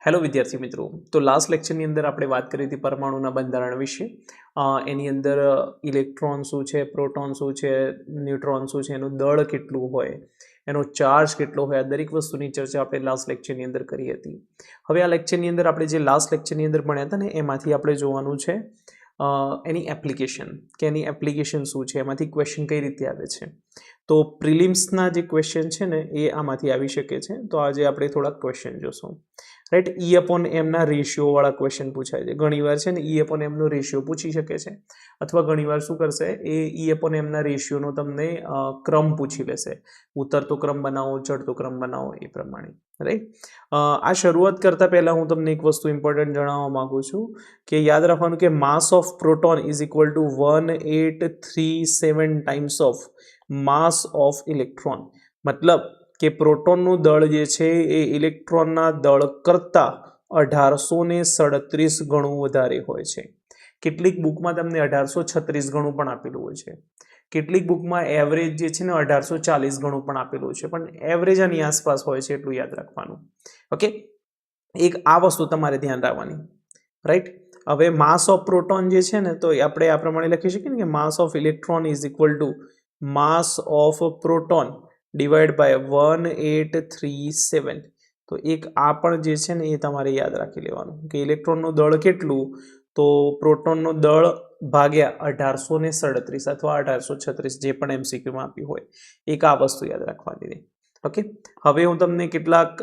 Hello વિદ્યાર્થી મિત્રો, તો લાસ્ટ લેક્ચરની અંદર આપણે વાત કરી હતી પરમાણુના બંધારણ વિશે. એની અંદર ઇલેક્ટ્રોન શું છે, પ્રોટોન શું છે, ન્યુટ્રોન શું છે, એનું દળ કેટલું હોય, એનો ચાર્જ કેટલો હોય, આ દરેક વસ્તુની ચર્ચા આપણે લાસ્ટ લેક્ચરની અંદર કરી હતી. હવે આ લેક્ચરની અંદર આપણે જે લાસ્ટ લેક્ચરની અંદર ભણ્યા હતા ને એમાંથી આપણે જોવાનું છે એની એપ્લિકેશન, કે એની એપ્લિકેશન શું છે, એમાંથી ક્વેશ્ચન કઈ રીતે આવે છે. તો પ્રિલિમ્સના જે ક્વેશ્ચન છે ને એ આમાંથી આવી શકે છે. તો આજે આપણે થોડાક ક્વેશ્ચન જોશું. રાઈટ, ઈ અપોન એમના રેશિયોવાળા ક્વેશ્ચન પૂછાય છે ઘણીવાર, છે ને ઈ અપોન એમનો રેશિયો પૂછી શકે છે, અથવા ઘણીવાર શું કરશે એ ઈ અપોન એમના રેશિયોનો તમને ક્રમ પૂછી લેશે, ઉતરતો ક્રમ બનાવો, ચડતો ક્રમ બનાવો, એ પ્રમાણે. રાઈટ, આ શરૂઆત કરતાં પહેલાં હું તમને એક વસ્તુ ઇમ્પોર્ટન્ટ જણાવવા માગું છું કે યાદ રાખવાનું કે mass of proton is equal two 1837 times of mass of electron. મતલબ કે પ્રોટોનનું દળ જે છે એ ઇલેક્ટ્રોનના દળ કરતાં 1837 ગણું વધારે હોય છે. કેટલીક બુકમાં તમને 1836 ગણું પણ આપેલું હોય છે, કેટલીક બુકમાં એવરેજ જે છે ને 1840 ગણું પણ આપેલું છે, પણ એવરેજ આની આસપાસ હોય છે, એટલું યાદ રાખવાનું. ઓકે, એક આ વસ્તુ તમારે ધ્યાન રાખવાની. રાઈટ, હવે માસ ઓફ પ્રોટોન જે છે ને તો આપણે આ પ્રમાણે લખી શકીએ ને કે mass of electron is equal to mass of proton divide by 1837. તો એક આ પણ જે છે ને એ તમારે યાદ રાખી લેવાનું કે ઇલેક્ટ્રોનનું દળ કેટલું, તો પ્રોટોનનું દળ ભાગ્યા 1837 અથવા 1836, જે પણ એમસીક્યુમાં આપ્યું હોય, એક આ વસ્તુ યાદ રાખવાની રહે. ઓકે, હવે હું તમને કેટલાક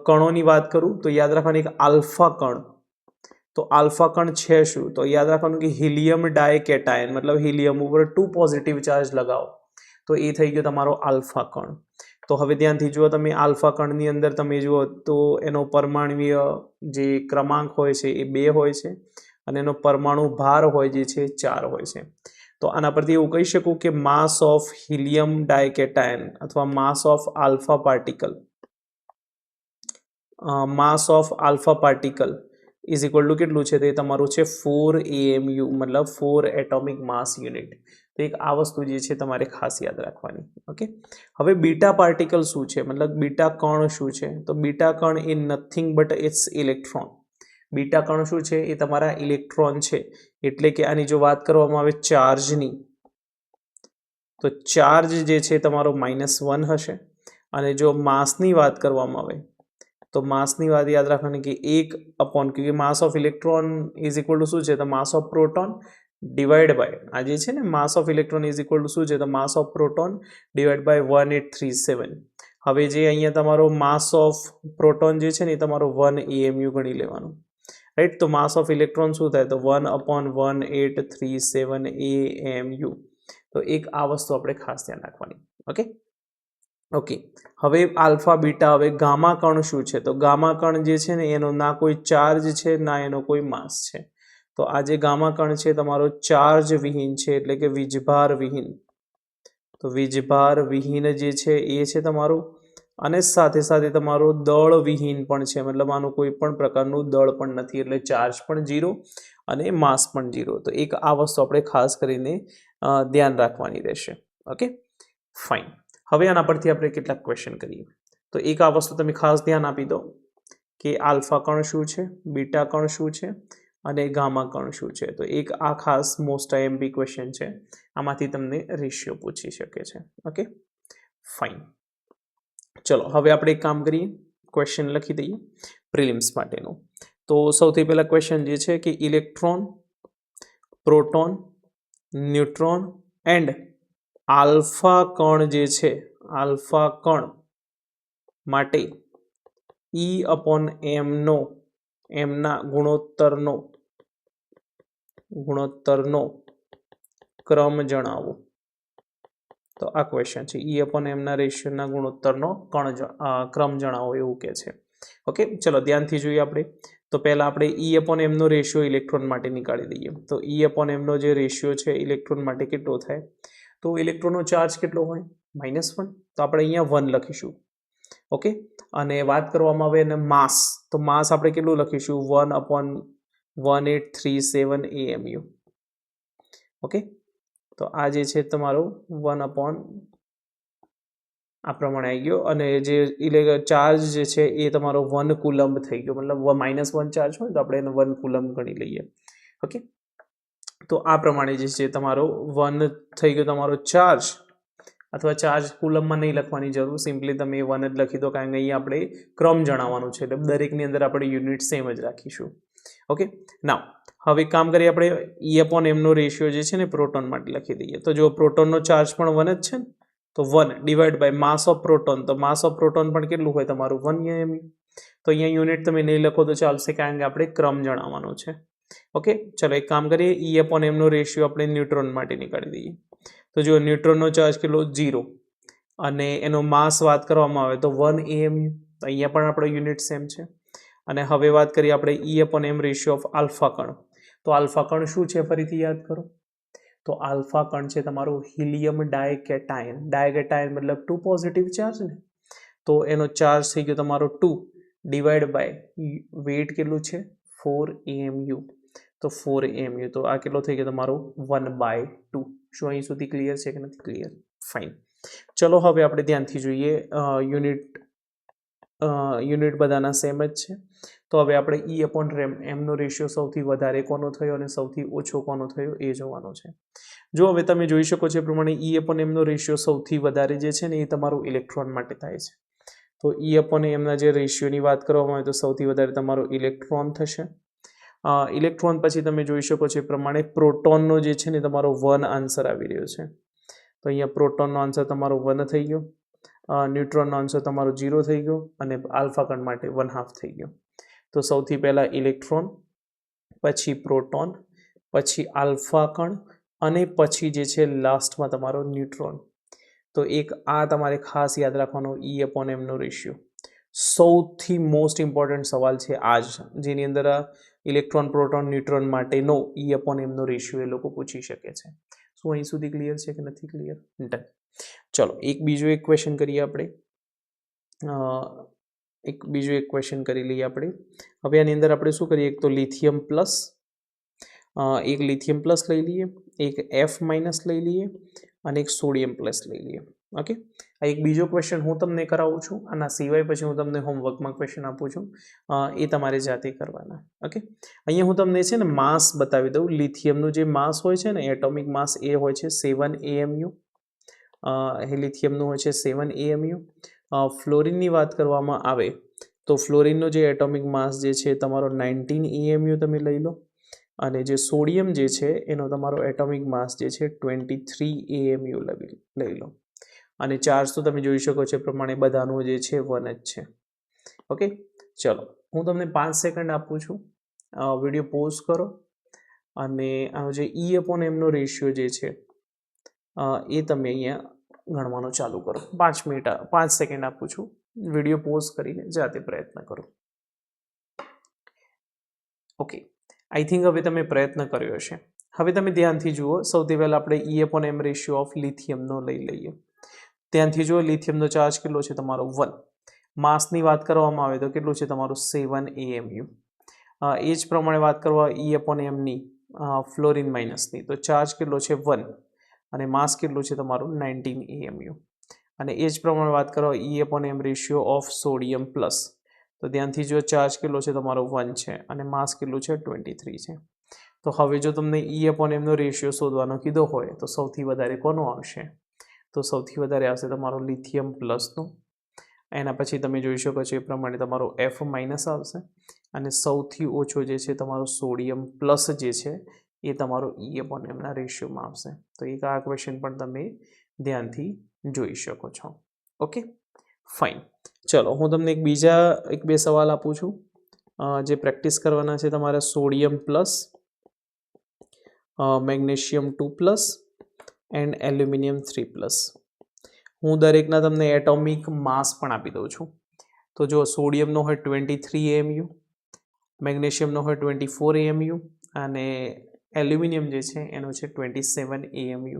કણોની વાત કરું તો યાદ રાખવાની એક આલ્ફા કણ. તો આલ્ફા કણ છે શું, તો યાદ રાખવાનું કે હિલિયમ ડાયકેટાયન, મતલબ હિલિયમ ઉપર 2 પોઝિટિવ ચાર્જ લગાવો તો એ થઈ ગયો તમારો આલ્ફા કણ. તો હવે ધ્યાનથી જુઓ, તમે આલ્ફા કણની અંદર તમે જુઓ તો એનો પરમાણુય જે ક્રમાંક હોય છે એ 2 હોય છે, અને એનો પરમાણુ ભાર હોય જે છે 4 હોય છે. તો આના પરથી એવું કહી શકું કે માસ ઓફ હિલિયમ ડાયકેટાયન અથવા માસ of alpha particle, mass of alpha particle is equal two કેટલું છે, તે તમારું છે 4 AMU, મતલબ 4 એટોમિક માસ યુનિટ. તો એક આ વસ્તુ જે છે તમારે ખાસ યાદ રાખવાની. ઓકે, હવે બીટા પાર્ટિકલ શું છે, મતલબ બીટા કણ શું છે, તો બીટા કણ એ nothing but it's electron. Beta કણ શું છે, એ તમારા ઇલેક્ટ્રોન છે. એટલે કે આની જો વાત કરવામાં આવે ચાર્જની, તો ચાર્જ જે છે તમારો -1 હશે, અને જો માસની વાત કરવામાં આવે તો માસની વાત યાદ રાખવાની કે 1 અપોન, કે mass of electron is equal to શું છે, તો mass of proton divide by આ જે છે ને mass of electron is equal to શું છે, તો mass of proton divide by 1837. હવે જે અહીંયા તમારો માસ ઓફ પ્રોટોન જે છે ને એ તમારો 1 AMU ગણી લેવાનું. રાઈટ, તો માસ ઓફ ઇલેક્ટ્રોન શું થાય, તો 1/1837 AMU. તો એક આ વસ્તુ આપણે ખાસ ધ્યાન રાખવાની. ઓકે, હવે આલ્ફા બીટા. હવે ગામા કણ શું છે, તો ગામા કણ જે છે ને એનો ના કોઈ ચાર્જ છે ના એનો કોઈ માસ છે. તો આ જે ગામા કણ છે તમારો ચાર્જ વિહીન છે, એટલે કે વીજભાર વિહીન. તો વીજભાર વિહીન જે છે એ છે તમારું, અને સાથે સાથે તમારો દળ વિહીન પણ છે, મતલબ આનું કોઈ પણ પ્રકારનું દળ પણ નથી, એટલે ચાર્જ પણ 0 અને માસ પણ 0. તો એક આ વસ્તુ આપણે ખાસ કરીને ધ્યાન રાખવાની રહેશે. Okay, fine. હવે આના પરથી આપણે કેટલાક ક્વેશ્ચન કરીએ. તો એક આ વસ્તુ તમે ખાસ ધ્યાન આપી દો કે આલ્ફા કણ શું છે, બીટા કણ શું છે, અને ગામા કણ શું છે. તો એક આ ખાસ મોસ્ટ આઈએમપી ક્વેશ્ચન છે, આમાંથી તમને રેશિયો પૂછી શકે છે. Okay, fine. ચલો હવે આપણે એક કામ કરીએ, ક્વેશ્ચન લખી દઈએ પ્રિલિમ્સ માટેનું. તો સૌથી પહેલા ક્વેશ્ચન જે છે કે electron, proton, neutron and alpha કણ જે છે, આલ્ફા કણ માટે E અપોન એમનો, એમના ગુણોત્તરનો ક્રમ જણાવો. તો આ ક્વેશ્ચન છે, E અપોન એમના રેશિયોના ગુણોત્તરનો ક્રમ જણાવો એવું કે છે. ઓકે, ચલો ધ્યાનથી જોઈએ આપણે. તો પહેલાં આપણે E અપોન એમનો રેશિયો ઇલેક્ટ્રોન માટે નીકાળી દઈએ. તો E અપોન એમનો જે રેશિયો છે ઇલેક્ટ્રોન માટે કેટલો થાય, તો ઇલેક્ટ્રોનનો ચાર્જ કેટલો હોય, -1. તો આપણે અહીંયા 1 લખીશું. ઓકે, અને વાત કરવામાં આવે અને માસ, તો માસ આપણે કેટલું લખીશું, 1/1837 AMU. ઓકે, તો આ જે છે તમારું 1 અપોન આ પ્રમાણે આવી ગયો અને જે ચાર્જ જે છે એ તમારો 1 કુલમ્બ થઈ ગયો, મતલબ -1 ચાર્જ હોય તો આપણે એને 1 કુલમ્બ ગણી લઈએ. ઓકે, તો આ પ્રમાણે જે છે તમારો 1 થઈ ગયો તમારો ચાર્જ, અથવા ચાર્જ કુલમમાં નહીં લખવાની જરૂર, સિમ્પલી તમે 1 જ લખી દો, કારણ કે અહીંયા આપણે ક્રમ જણાવવાનું છે એટલે દરેકની અંદર આપણે યુનિટ સેમ જ રાખીશું. ઓકે, નાવ હવે કામ કરીએ આપણે E/m નો રેશિયો જે છે ને પ્રોટોન માટે લખી દઈએ. તો જો પ્રોટોનનો ચાર્જ પણ 1 જ છે ને, તો 1 divide by mass of proton, તો માસ ઓફ પ્રોટોન પણ કેટલું હોય તમારું 1 mu. તો અહીંયા યુનિટ તમે નહીં લખો તો ચાલશે, કારણ કે આપણે ક્રમ જણાવવાનો છે. ઓકે, ચલો એક કામ કરીએ, E/m નો રેશિયો આપણે ન્યુટ્રોન માટે નીકાળી દઈએ. તો જો ન્યુટ્રોનનો ચાર્જ કેટલો 0 અને એનો માસ વાત કરવામાં આવે તો 1 AMU. તો અહીંયા પણ આપણો યુનિટ સેમ છે. અને હવે વાત કરીએ આપણે E/m રેશિયો ઓફ આલ્ફા કણ. તો આલ્ફા કણ શું છે ફરીથી યાદ કરો. તો આલ્ફા કણ છે તમારું હિલિયમ ડાયકેટાયન. ડાયકેટાયન મતલબ 2 પોઝિટિવ ચાર્જ ને, તો એનો ચાર્જ થઈ ગયો તમારો 2 ડિવાઈડ બાય વેઇટ કેટલું છે 4 AMU. તો 4 AMU, તો આ કેટલો થઈ ગયો તમારો 1/2. શું અહીં સુધી ક્લિયર છે કે નથી ક્લિયર? ફાઇન. ચલો હવે આપણે ધ્યાનથી જોઈએ, યુનિટ બધાના સેમ જ છે. તો હવે આપણે E/m નો રેશિયો સૌથી વધારે કોનો થયો અને સૌથી ઓછો કોનો થયો એ જોવાનો છે. જો હવે તમે જોઈ શકો છો એ પ્રમાણે E/m નો રેશિયો સૌથી વધારે જે છે ને એ તમારું ઇલેક્ટ્રોન માટે થાય છે. તો E/m ના જે રેશિયોની વાત કરવામાં આવે તો સૌથી વધારે તમારો ઇલેક્ટ્રોન થશે. ઇલેક્ટ્રોન પછી તમે જોઈ શકો છો એ પ્રમાણે પ્રોટોનનો જે છે ને તમારો 1 આન્સર આવી રહ્યો છે. તો અહીંયા પ્રોટોનનો આન્સર તમારો 1 થઈ ગયો, ન્યુટ્રોનનો આન્સર તમારો 0 થઈ ગયો અને આલ્ફા કણ માટે 1/2 થઈ ગયો. તો સૌથી પહેલાં ઇલેક્ટ્રોન, પછી પ્રોટોન, પછી આલ્ફા કણ અને પછી જે છે લાસ્ટમાં તમારો ન્યુટ્રોન. તો એક આ તમારે ખાસ યાદ રાખવાનો E/m નો રેશિયો. સૌથી મોસ્ટ ઇમ્પોર્ટન્ટ સવાલ છે આજ, જેની અંદર ઇલેક્ટ્રોન, પ્રોટોન, ન્યુટ્રોન માટેનો E/m નો રેશિયો એ લોકો પૂછી શકે છે. શું અહીં સુધી ક્લિયર છે કે નથી ક્લિયર? ડન. ચલો એક બીજો એક ક્વેશ્ચન કરીએ આપણે. એક ક્વેશ્ચન કરી લઈએ આપણે. હવે આની અંદર આપણે શું કરીએ, એક તો લિથિયમ પ્લસ, એક લિથિયમ પ્લસ લઈ લઈએ, એક F- લઈ લઈએ અને એક સોડિયમ પ્લસ લઈ લઈએ. ઓકે, આ એક બીજો ક્વેશ્ચન હું તમને કરાવું છું. આના સિવાય પછી હું તમને હોમવર્કમાં ક્વેશ્ચન આપું છું, એ તમારે જાતે કરવાના. ઓકે, અહીંયા હું તમને છે ને માસ બતાવી દઉં. લિથિયમનું જે માસ હોય છે ને, એટોમિક માસ, એ હોય છે 7 AMU. લિથિયમનું હોય છે 7 AMU. ફ્લોરિનની વાત કરવામાં આવે તો ફ્લોરિનનો જે એટોમિક માસ જે છે તમારો 19 AMU તમે લઈ લો, અને જે સોડિયમ જે છે એનો તમારો એટોમિક માસ જે છે 23 AMU લઈ લો. અને ચાર્જ તો તમે જોઈ શકો છો એ પ્રમાણે બધાનું જે છે 1 જ છે. ઓકે, ચલો હું તમને 5 સેકન્ડ આપું છું, વિડીયો પોઝ કરો અને આનો જે E/m નો રેશિયો જે છે એ તમે અહીંયા ગણવાનું ચાલુ કરો. 5 સેકન્ડ આપું છું, વિડીયો પોઝ કરીને જાતે પ્રયત્ન કરો. ઓકે, આઈ થિંક હવે તમે પ્રયત્ન કર્યો હશે. હવે તમે ધ્યાનથી જુઓ, સૌથી પહેલાં આપણે E/m રેશિયો ઓફ લિથિયમનો લઈ લઈએ. ધ્યાનથી જુઓ, લિથિયમનો ચાર્જ કેટલો છે તમારો 1. માસની વાત કરવામાં આવે તો કેટલું છે તમારું 7 AMU. એ જ પ્રમાણે વાત કરવા E/mની ફ્લોરિન માઇનસની, તો ચાર્જ કેટલો છે 1 અને માસ કેટલું છે તમારું 19 AMU. અને એ જ પ્રમાણે વાત કરો E/m ratio of sodium plus, તો ધ્યાનથી જો ચાર્જ કેટલો છે તમારો 1 છે અને માસ કેટલું છે 23 છે. તો હવે જો તમને E/m નો રેશિયો શોધવાનો કીધો હોય તો સૌથી વધારે કોનો આવશે? તો સૌથી વધારે આવશે તમારો લિથિયમ પ્લસનો. એના પછી તમે જોઈ શકો છો એ પ્રમાણે તમારો F- આવશે અને સૌથી ઓછો જે છે તમારો સોડિયમ પ્લસ જે છે એ તમારો E/m ના રેશિયોમાં આવશે. તો એક આ ક્વેશ્ચન પણ તમે ધ્યાનથી જોઈ શકો છો. Okay, fine. ચલો હું તમને એક બે સવાલ આપું છું, જે પ્રેક્ટિસ કરવાના છે તમારા sodium plus, magnesium 2+ and aluminium 3+. હું દરેકના તમને એટોમિક માસ પણ આપી દઉં છું. તો જો સોડિયમનો હોય 23 AMU, મેગ્નેશિયમનો હોય 24 AMU અને એલ્યુમિનિયમ જે છે એનો છે 27 AMU.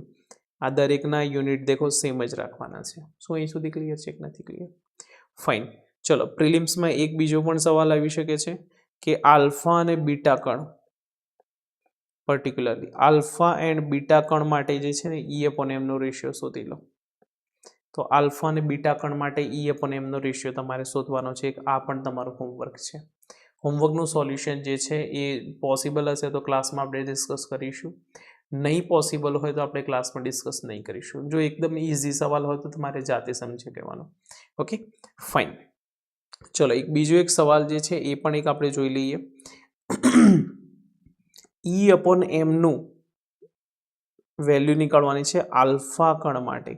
આ દરેકના યુનિટ દેખો સેમ જ રાખવાના છે. શું અહીં સુધી ક્લિયર છે કે નથી ક્લિયર? ફાઇન. ચલો પ્રિલિમ્સમાં એક બીજો પણ સવાલ આવી શકે છે કે આલ્ફા અને બીટા કણ, પર્ટિક્યુલરલી આલ્ફા એન્ડ બીટા કણ માટે જે છે ને E/m નો રેશિયો શોધી લો. તો આલ્ફા અને બીટા કણ માટે E upon m નો રેશિયો તમારે શોધવાનો છે. આ પણ તમારું હોમવર્ક છે. હોમવર્કનું સોલ્યુશન જે છે એ પોસિબલ હશે તો ક્લાસમાં આપણે ડિસ્કસ કરીશું, નહીં પોસિબલ હોય તો આપણે ક્લાસમાં ડિસ્કસ નહીં કરીશું. જો એકદમ ઇઝી સવાલ હોય તો તમારે જાતે સમજી લેવાનો. Okay, fine. ચલો, બીજો એક સવાલ જે છે એ પણ એક આપણે જોઈ લઈએ. E upon m નું વેલ્યુ નીકાળવાની છે આલ્ફા કણ માટે.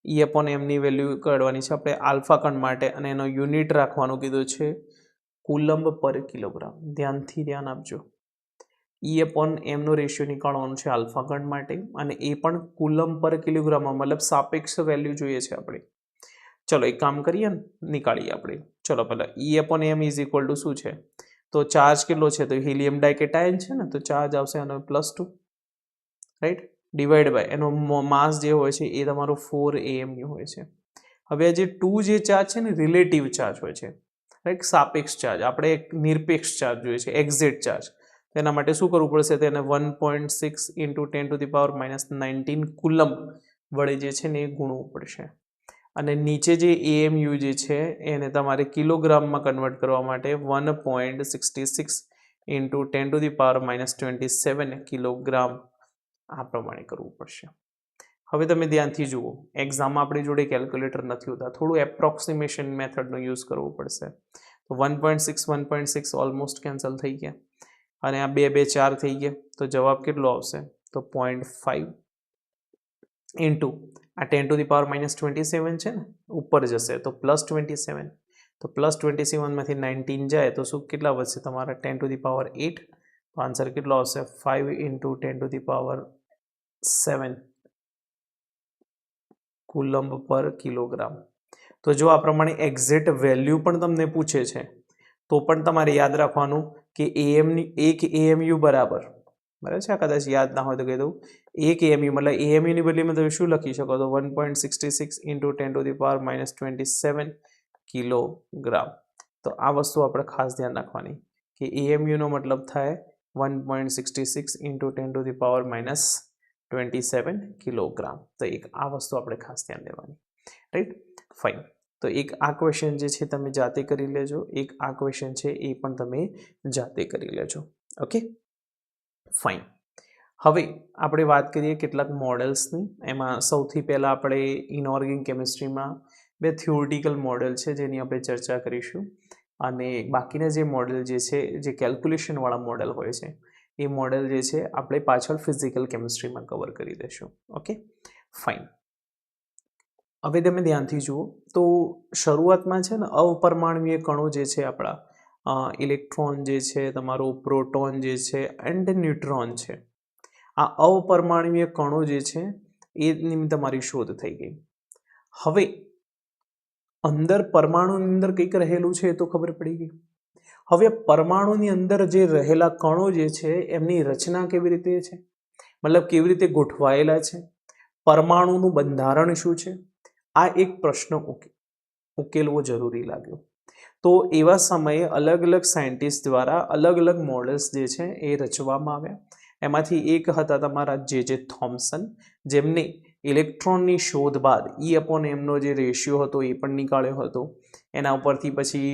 E upon m ની વેલ્યુ કાઢવાની છે આપણે આલ્ફા કણ માટે, અને એનો યુનિટ રાખવાનું કીધું છે કુલંબ પર કિલોગ્રામ. ધ્યાન આપજો. E upon m નો રેશિયો નીકાળવાનો છે આલ્ફા કણ માટે, અને એ પણ કુલંબ પર કિલોગ્રામમાં, મતલબ સાપેક્ષ વેલ્યુ જોઈએ છે આપણે. ચલો એક કામ કરીએ ને, નીકાળીએ આપણે. ચલો પહેલા E upon m is equal to શું છે, તો ચાર્જ કેટલો છે, તો હિલિયમ ડાયકેટાયન છે ને, તો ચાર્જ આવશે એનો +2, રાઈટ, ડિવાઈડ બાય એનો માસ જે હોય છે એ તમારો 4 AMU હોય છે. હવે આ જે 2 જે ચાર્જ છે ને રિલેટિવ ચાર્જ હોય છે, રાઈટ, સાપેક્ષ ચાર્જ. આપણે એક નિરપેક્ષ ચાર્જ જોઈએ છે, એક્ઝેક્ટ ચાર્જ. તેના માટે શું કરવું પડશે, તેને 1.6 × 10⁻⁹ કુલંબ વડે જે છે ને એ ગુણવું પડશે. અને નીચે જે AMU જે છે એને તમારે કિલોગ્રામમાં કન્વર્ટ કરવા માટે 1.66 × 10⁻⁻27 કિલોગ્રામ આ પ્રમાણે કરવું પડશે. હવે તમે ધ્યાનથી જુઓ, એક્ઝામમાં આપણી જોડે કેલ્ક્યુલેટર નથી હોતા, થોડું એપ્રોક્સિમેશન મેથડનો યુઝ કરવો પડશે. તો 1.6 ઓલમોસ્ટ કેન્સલ થઈ ગયા, અને આ 2 2 4 થઈ ગયા, તો જવાબ કેટલો આવશે, તો 0.5 ઇન્ટુ આ 10⁻⁻27 છે ને, ઉપર જશે તો +27, તો +27 માંથી 19 જાય તો શું કેટલા વધશે તમારા 10⁸, તો આન્સર કેટલો આવશે 5 × 10⁻7 કુલંબ પર કિલોગ્રામ. તો જો આ પ્રમાણે એક્ઝેક્ટ વેલ્યુ પણ તમને પૂછે છે તો પણ તમારે યાદ રાખવાનું કે એક AMU બરાબર છે, આ કદાચ યાદ ના હોય તો કહી દઉં, એક AMU મતલબ AMU ની બદલીમાં તમે શું લખી શકો, તો 1.66 × 10⁻27 કિલોગ્રામ. તો આ વસ્તુ આપણે ખાસ ધ્યાન રાખવાની કે AMU નો મતલબ થાય 1.66 × 10⁻27 કિલોગ્રામ. તો એક આ વસ્તુ આપણે ખાસ ધ્યાન દેવાની, રાઈટ, ફાઇન. તો એક આ ક્વેશ્ચન જે છે તમે જાતે કરી લેજો, એક આ ક્વેશ્ચન છે એ પણ તમે જાતે કરી લેજો. Okay, fine. હવે આપણે વાત કરીએ કેટલાક મોડેલ્સની. એમાં સૌથી પહેલાં આપણે ઇનઓર્ગેનિક કેમિસ્ટ્રીમાં 2 થિયોરિટિકલ મોડેલ છે જેની આપણે ચર્ચા કરીશું, અને બાકીના જે મોડેલ જે છે, જે કેલ્ક્યુલેશનવાળા મોડેલ હોય છે, એ મોડેલ જે છે આપણે પાછળ ફિઝિકલ કેમિસ્ટ્રીમાં કવર કરી દઈશું. Okay, fine. હવે તમે ધ્યાનથી જુઓ તો શરૂઆતમાં છે ને અપરમાણવીય કણો જે છે આપણા, ઇલેક્ટ્રોન જે છે, તમારો પ્રોટોન જે છે એન્ડ ન્યુટ્રોન છે, આ અપરમાણવીય કણો જે છે એની તમારી શોધ થઈ ગઈ. હવે અંદર પરમાણુની અંદર કંઈક રહેલું છે એ તો ખબર પડી ગઈ. હવે પરમાણુની અંદર જે રહેલા કણો જે છે એમની રચના કેવી રીતે છે, મતલબ કેવી રીતે ગોઠવાયેલા છે, પરમાણુનું બંધારણ શું છે, આ એક પ્રશ્ન ઉકેલવો જરૂરી લાગ્યો. તો એવા સમયે અલગ અલગ સાયન્ટિસ્ટ દ્વારા અલગ અલગ મોડેલ્સ જે છે એ રચવામાં આવ્યા. એમાંથી એક હતા તમારા જે થોમ્સન, જેમને ઇલેક્ટ્રોનની શોધ બાદ E upon m નો જે રેશિયો હતો એ પણ નીકાળ્યો હતો. એના ઉપરથી પછી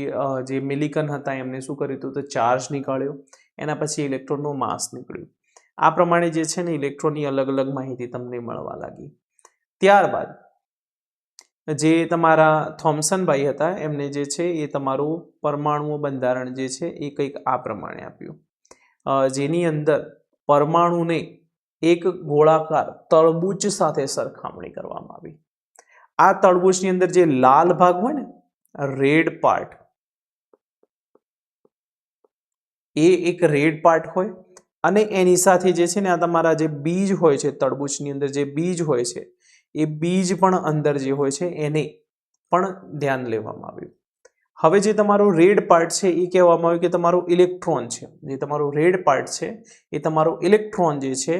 જે મિલિકન હતા એમને શું કર્યું હતું, તો ચાર્જ નીકાળ્યો. એના પછી ઇલેક્ટ્રોનનો માસ નીકળ્યું. આ પ્રમાણે જે છે ને ઇલેક્ટ્રોનની અલગ અલગ માહિતી તમને મળવા લાગી. ત્યારબાદ જે તમારા થોમ્સનભાઈ હતા એમને જે છે એ તમારું પરમાણુ બંધારણ જે છે એ કંઈક આ પ્રમાણે આપ્યું, જેની અંદર પરમાણુને એક ગોળાકાર તરબૂચ સાથે સરખામણી કરવામાં આવી. આ તરબૂચની અંદર જે લાલ ભાગ હોય ને, રેડ પાર્ટ, એ એક રેડ પાર્ટ હોય, અને એની સાથે જે છે ને આ તમારા જે બીજ હોય છે, તરબૂચની અંદર જે બીજ હોય છે એ બીજ પણ અંદર જે હોય છે એને પણ ધ્યાન લેવામાં આવ્યું. હવે જે તમારો રેડ પાર્ટ છે એ કહેવામાં આવ્યું કે તમારો ઇલેક્ટ્રોન છે, જે તમારો રેડ પાર્ટ છે એ તમારો ઇલેક્ટ્રોન જે છે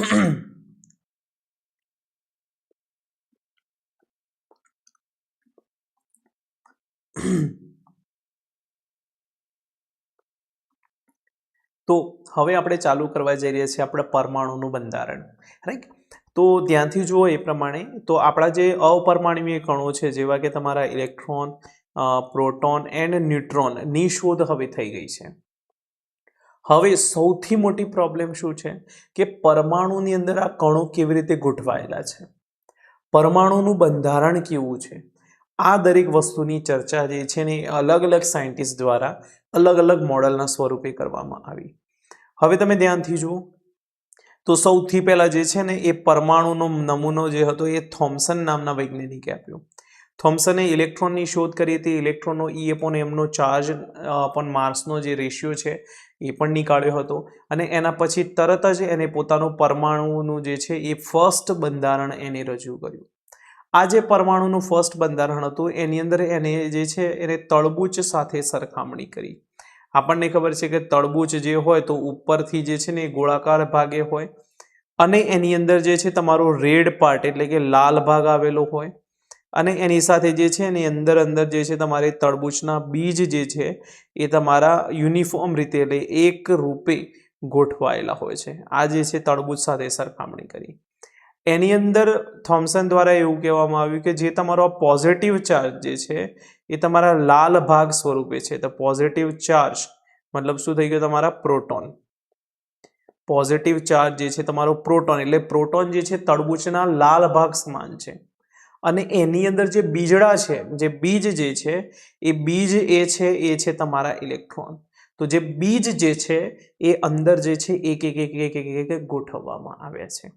તો હવે આપણે ચાલુ કરવા જઈ રહ્યા છીએ આપણે પરમાણુનું બંધારણ, રાઈટ? તો ધ્યાનથી જુઓ એ પ્રમાણે, તો આપણા જે અપરમાણુય કણો છે જેવા કે તમારા ઇલેક્ટ્રોન, પ્રોટોન એન્ડ ન્યુટ્રોનની શોધ હવે થઈ ગઈ છે. હવે સૌથી મોટી પ્રોબ્લેમ શું છે કે પરમાણુની અંદર આ કણો કેવી રીતે ગોઠવાયેલા છે, પરમાણુનું બંધારણ કેવું છે, આ દરેક વસ્તુની ચર્ચા જે છે ને અલગ અલગ સાયન્ટિસ્ટ દ્વારા અલગ અલગ મોડલના સ્વરૂપે કરવામાં આવી. હવે તમે ધ્યાનથી જુઓ તો સૌથી પહેલા જે છે ને એ પરમાણુનો નમૂનો જે હતો એ થોમ્સન નામના વૈજ્ઞાનિકે આપ્યો. થોમ્સને ઇલેક્ટ્રોનની શોધ કરી હતી. ઇલેક્ટ્રોનનો E/mનો ચાર્જ અપોન માસનો જે રેશિયો છે એ પણ નીકાળ્યો હતો અને એના પછી તરત જ એને પોતાનું પરમાણુનું જે છે એ ફર્સ્ટ બંધારણ એને રજૂ કર્યું. આ જે પરમાણુનું ફર્સ્ટ બંધારણ હતું એની અંદર એને જે છે એને તળબૂચ સાથે સરખામણી કરી. આપણને ખબર છે કે તળબૂચ જે હોય તો ઉપરથી જે છે ને એ ગોળાકાર ભાગે હોય અને એની અંદર જે છે તમારો રેડ પાર્ટ એટલે કે લાલ ભાગ આવેલો હોય અને એની સાથે જે છે એની અંદર જે છે તમારે તળબૂચના બીજ જે છે એ તમારા યુનિફોર્મ રીતે એટલે એક રૂપે ગોઠવાયેલા હોય છે. આ જે છે તળબૂચ સાથે સરખામણી કરી. એની અંદર થોમ્સન દ્વારા એવું કહેવામાં આવ્યું કે જે તમારો પોઝિટિવ ચાર્જ જે છે એ તમારા લાલ ભાગ સ્વરૂપે છે. તો પોઝિટિવ ચાર્જ મતલબ શું થઈ ગયો તમારા પ્રોટોન. પોઝિટિવ ચાર્જ જે છે તમારો પ્રોટોન એટલે પ્રોટોન જે છે તળબૂચના લાલ ભાગ સમાન છે અને એની અંદર જે બીજડા છે, જે બીજ જે છે એ બીજ એ છે તમારા ઇલેક્ટ્રોન. તો જે બીજ જે છે એ અંદર જે છે એક એક એક એક એક એક ગોઠવવામાં આવ્યા છે.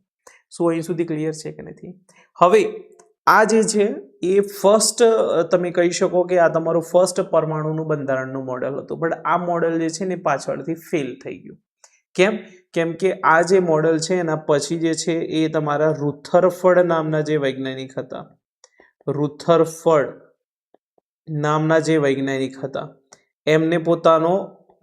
શું અહીં સુધી ક્લિયર છે કે નથી? હવે આ જે છે એ ફર્સ્ટ તમે કહી શકો કે આ તમારું ફર્સ્ટ પરમાણુનું બંધારણનું મોડેલ હતું, પણ આ મોડેલ જે છે ને પાછળથી ફેલ થઈ ગયું. કેમ કે આ જે મોડેલ છે એના પછી જે છે એ તમારા રુથરફર્ડ નામના જે વૈજ્ઞાનિક હતા, રુથરફર્ડ નામના જે વૈજ્ઞાનિક હતા એમને પોતાનો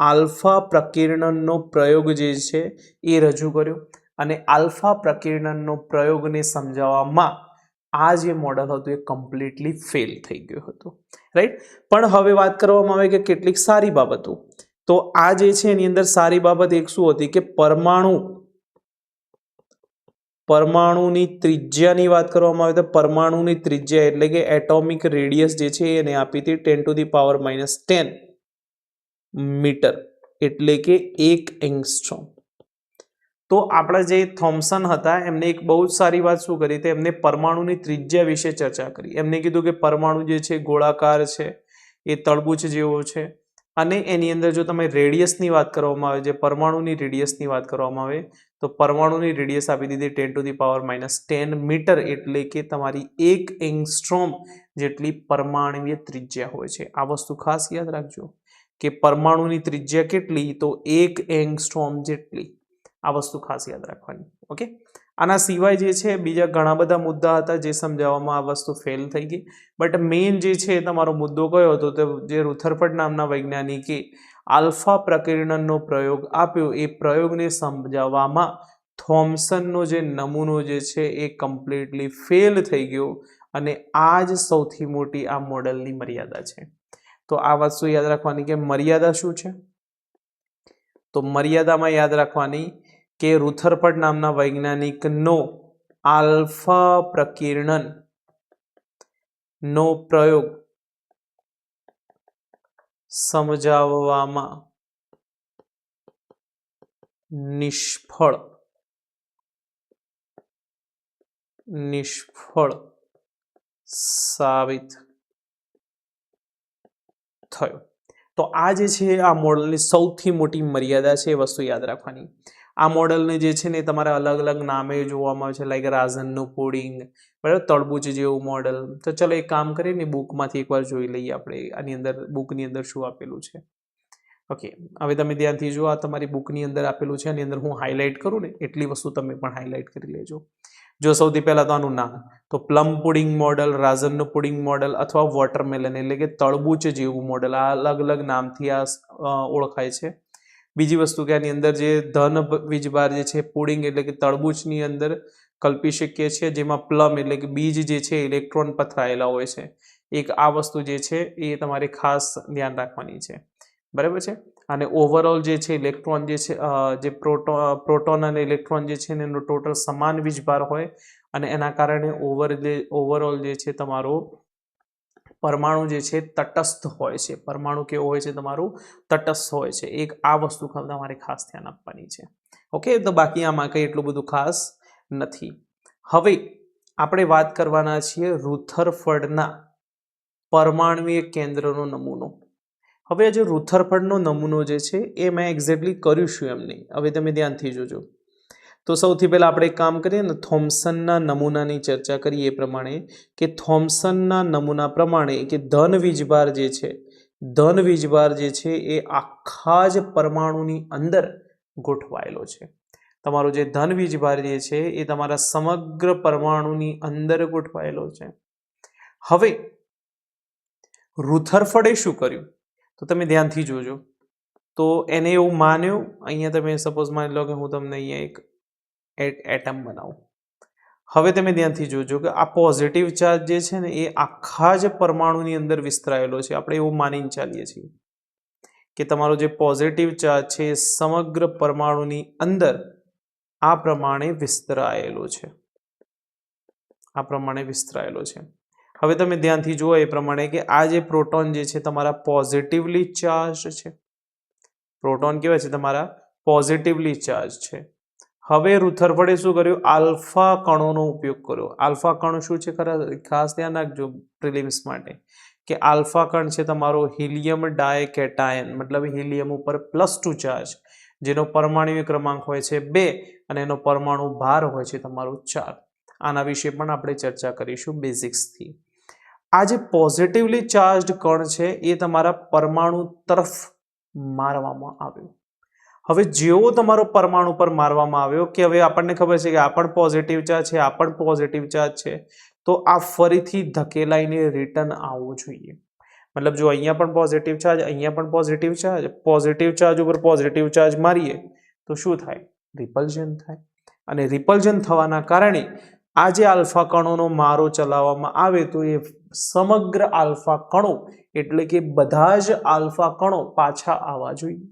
આલ્ફા પ્રકીર્ણનનો પ્રયોગ જે છે એ રજૂ કર્યો અને આલ્ફા પ્રકીર્ણનનો પ્રયોગને સમજાવવામાં આ જે મોડલ હતું એ કમ્પ્લીટલી ફેલ થઈ ગયું હતું, રાઈટ? પણ હવે વાત કરવામાં આવે કે કેટલીક સારી બાબતો. તો આ જે છે એની અંદર સારી બાબત એક શું હતી કે પરમાણુની ત્રિજ્યાની વાત કરવામાં આવે તો પરમાણુની ત્રિજ્યા એટલે કે એટોમિક રેડિયસ જે છે એને આપી હતી 10⁻⁻10 મીટર એટલે કે 1 એંગસ્ટ્રોમ. તો આપણા જે થોમ્સન હતા એમને એક બહુ જ સારી વાત શું કરી, તો એમને પરમાણુની ત્રિજ્યા વિશે ચર્ચા કરી. એમને કીધું કે પરમાણુ જે છે ગોળાકાર છે, એ તળબૂચ જેવો છે અને એની અંદર જો તમે રેડિયસની વાત કરવામાં આવે, જે પરમાણુની રેડિયસની વાત કરવામાં આવે તો પરમાણુની રેડિયસ આપી દીધી 10⁻⁻10 મીટર એટલે કે તમારી 1 એંગસ્ટ્રોમ જેટલી પરમાણુય ત્રિજ્યા હોય છે. આ વસ્તુ ખાસ યાદ રાખજો કે પરમાણુની ત્રિજ્યા કેટલી, તો 1 એંગસ્ટ્રોમ જેટલી. આ વસ્તુ ખાસ યાદ રાખવાની. ઓકે, આના સિવાય જે છે બીજા ઘણા બધા મુદ્દા હતા જે સમજાવવામાં આ વસ્તુ ફેલ થઈ ગઈ. બટ મેઇન જે છે તમારો મુદ્દો કયો હતો, તો જે રુથરફર્ડ નામના વૈજ્ઞાનિકે આલ્ફા પ્રકીર્ણનનો પ્રયોગ આપ્યો એ પ્રયોગને સમજાવવામાં થોમ્સનનો જે નમૂનો જે છે એ કમ્પ્લીટલી ફેલ થઈ ગયો અને આ જ સૌથી મોટી આ મોડેલની મર્યાદા છે. તો આ વસ્તુ યાદ રાખવાની કે મર્યાદા શું છે, તો મર્યાદામાં યાદ રાખવાની કે રુથરફર્ડ નામના વૈજ્ઞાનિકનો આલ્ફા પ્રકીર્ણન નો પ્રયોગ સમજાવવામાં નિષ્ફળ સાબિત થયો. તો આ જે છે આ મોડલની સૌથી મોટી મર્યાદા છે, એ વસ્તુ યાદ રાખવાની. આ મોડલને જે છે ને તમારે અલગ અલગ નામે જોવામાં આવે છે, લાઈક રાઝનનું પુડિંગ, બરાબર, તળબૂચ જેવું મોડલ. તો ચલો એક કામ કરીને બુકમાંથી એકવાર જોઈ લઈએ આપણે આની અંદર બુકની અંદર શું આપેલું છે. ઓકે, હવે તમે ધ્યાનથી જુઓ, આ તમારી બુકની અંદર આપેલું છે, આની અંદર હું હાઇલાઇટ કરું ને એટલી વસ્તુ તમે પણ હાઇલાઇટ કરી લેજો. જો સૌથી પહેલાં તો આનું નામ, તો પ્લમ પુડિંગ મોડલ, રાઝનનું પુડિંગ મોડલ અથવા વોટરમેલન એટલે કે તળબૂચ જેવું મોડલ, આ અલગ અલગ નામથી આ ઓળખાય છે. બીજી વસ્તુ કે આની અંદર જે ધન વીજભાર જે છે પુડિંગ એટલે કે તરબૂચની અંદર કલ્પી શકીએ છીએ, જેમાં પ્લમ એટલે કે બીજ જે છે ઇલેક્ટ્રોન પથરાયેલા હોય છે. એક આ વસ્તુ જે છે એ તમારે ખાસ ધ્યાન રાખવાની છે, બરાબર છે. અને ઓવરઓલ જે છે ઇલેક્ટ્રોન જે છે જે પ્રોટોન અને ઇલેક્ટ્રોન જે છે એનો ટોટલ સમાન વીજભાર હોય અને એના કારણે ઓવરઓલ જે છે તમારો પરમાણુ જે છે તટસ્થ હોય છે. પરમાણુ કેવો હોય છે તમારું? તટસ્થ હોય છે. એક આ વસ્તુ તમારે ખાસ ધ્યાન આપવાની છે. ઓકે, તો બાકી આમાં કંઈ એટલું બધું ખાસ નથી. હવે આપણે વાત કરવાના છીએ રુથરફર્ડના પરમાણ્વીય કેન્દ્રનો નમૂનો. હવે જે રુથરફર્ડનો નમૂનો જે છે એ મેં એક્ઝેક્ટલી કર્યું છું એમ નહીં. હવે તમે ધ્યાનથી જોજો. તો સૌથી પહેલાં આપણે એક કામ કરીએ ને, થોમ્સનના નમૂનાની ચર્ચા કરીએ એ પ્રમાણે કે થોમ્સનના નમૂના પ્રમાણે કે ધન વીજભાર જે છે એ આખા જ પરમાણુની અંદર ગોઠવાયેલો છે. તમારો જે ધન વીજભાર જે છે એ તમારા સમગ્ર પરમાણુની અંદર ગોઠવાયેલો છે. હવે રુથરફર્ડે શું કર્યું? તો તમે ધ્યાનથી જોજો. તો એને એવું માન્યું, અહીંયા તમે સપોઝ માની લો કે હું તમને અહીંયા એક એટમ બનાવું. હવે તમે ધ્યાનથી જોજો કે આ પોઝિટિવ ચાર્જ જે છે ને એ આખા જ પરમાણુની અંદર વિસ્તરાયેલો છે. આપણે એવું માનીને ચાલીએ છીએ કે તમારો જે પોઝિટિવ ચાર્જ છે એ સમગ્ર પરમાણુની અંદર આ પ્રમાણે વિસ્તરાયેલો છે. હવે તમે ધ્યાનથી જુઓ એ પ્રમાણે કે આ જે પ્રોટોન જે છે તમારા પોઝિટિવલી ચાર્જ છે. પ્રોટોન કેવા છે? તમારા પોઝિટિવલી ચાર્જ છે. હવે રુથરફર્ડે શું કર્યું? આલ્ફા કણોનો ઉપયોગ કર્યો. આલ્ફા કણ શું છે? ખાસ ધ્યાન રાખજો પ્રિલિમ્સ માટે કે આલ્ફા કણ છે તમારો હિલિયમ ડાયકેટાયન, મતલબ હિલિયમ ઉપર +2 ચાર્જ, જેનો પરમાણ્વીય ક્રમાંક હોય છે 2 અને એનો પરમાણુ ભાર હોય છે તમારો 4. આના વિશે પણ આપણે ચર્ચા કરીશું બેઝિક્સથી. આ જે પોઝિટિવલી ચાર્જ કણ છે એ તમારા પરમાણુ તરફ મારવામાં આવ્યો. હવે જેવો તમારો પરમાણુ પર મારવામાં આવ્યો કે હવે આપણને ખબર છે કે આ પણ પોઝિટિવ ચાર્જ છે, આ પણ પોઝિટિવ ચાર્જ છે, તો આ ફરીથી ધકેલાઈને રિટર્ન આવવું જોઈએ. મતલબ જો અહીંયા પણ પોઝિટિવ ચાર્જ, અહીંયા પણ પોઝિટિવ ચાર્જ ઉપર પોઝિટિવ ચાર્જ મારીએ તો શું થાય? રિપલ્ઝન થાય. અને રિપલ્ઝન થવાના કારણે આ જે આલ્ફા કણોનો મારો ચલાવવામાં આવે તો એ સમગ્ર આલ્ફા કણો એટલે કે બધા જ આલ્ફા કણો પાછા આવવા જોઈએ.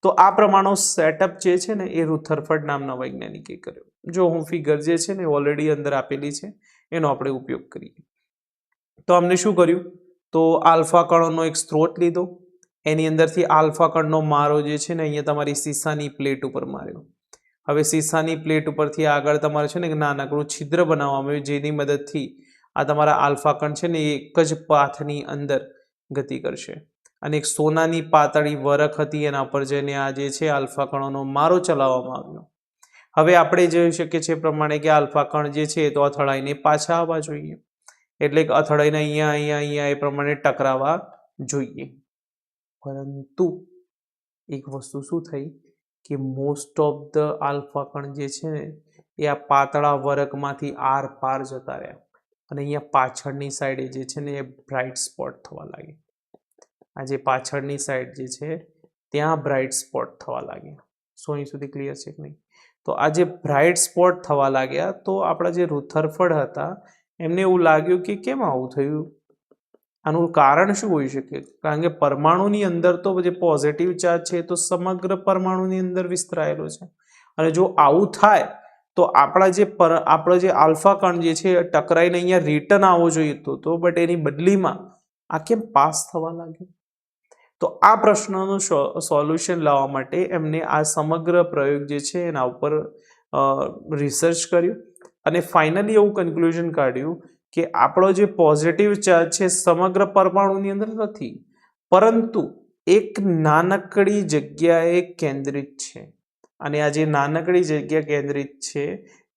તો આ પ્રમાણનો સેટઅપ જે છે ને એ રુથરફર્ડ નામના વૈજ્ઞાનિકે કર્યો. જો હું ફિગર જે છે ને ઓલરેડી અંદર આપેલી છે એનો આપણે ઉપયોગ કરીએ. તો અમને શું કર્યું? તો આલ્ફા કણોનો એક સ્ત્રોત લીધો, એની અંદરથી આલ્ફા કણનો મારો જે છે ને અહીંયા તમારી સીસાની પ્લેટ ઉપર માર્યો. હવે સીસાની પ્લેટ ઉપરથી આગળ તમારે છે ને એક નાનકડું છિદ્ર બનાવવામાં આવ્યું, જેની મદદથી આ તમારા આલ્ફા કણ છે ને એક જ પાથની અંદર ગતિ કરશે. અને એક સોનાની પાતળી વરખ હતી, એના પર જઈને આ જે છે આલ્ફા કણોનો મારો ચલાવવામાં આવ્યો. હવે આપણે જોઈ શકીએ છીએ પ્રમાણે કે આલ્ફા કણ જે છે તો અથડાઈને પાછા આવવા જોઈએ, એટલે કે અથડાઈને અહીંયા એ પ્રમાણે ટકરાવા જોઈએ. પરંતુ એક વસ્તુ શું થઈ કે મોસ્ટ ઓફ ધ આલ્ફા કણ જે છે ને એ આ પાતળા વરખમાંથી આર પાર જતા રહ્યા અને અહીંયા પાછળની સાઈડે જે છે ને એ બ્રાઇટ સ્પોટ થવા લાગી. આ જે પાછળની સાઈડ જે છે ત્યાં બ્રાઇટ સ્પોટ થવા લાગ્યા. સો અહીં સુધી ક્લિયર છે કે નહીં? તો આ જે બ્રાઇટ સ્પોટ થવા લાગ્યા તો આપણા જે રુથરફર્ડ હતા એમને એવું લાગ્યું કે કેમ આવું થયું? આનું કારણ શું હોઈ શકે? કારણ કે પરમાણુની અંદર તો જે પોઝિટિવ ચાર્જ છે તો સમગ્ર પરમાણુની અંદર વિસ્તરાયેલો છે, અને જો આવું થાય તો આપણો જે આલ્ફા કણ જે છે ટકરાઈને અહીંયા રિટર્ન આવવો જોઈએ તો બટ એની બદલીમાં આ કેમ પાસ થવા લાગ્યું? તો આ પ્રશ્નનું સોલ્યુશન લાવવા માટે એમને આ સમગ્ર પ્રયોગ જે છે એના ઉપર રિસર્ચ કર્યું અને ફાઇનલી એવું કન્ક્લુઝન કાઢ્યું કે આપણો જે પોઝિટિવ ચાર્જ છે સમગ્ર પરમાણુની અંદર નથી, પરંતુ એક નાનકડી જગ્યાએ કેન્દ્રિત છે. અને આ જે નાનકડી જગ્યા કેન્દ્રિત છે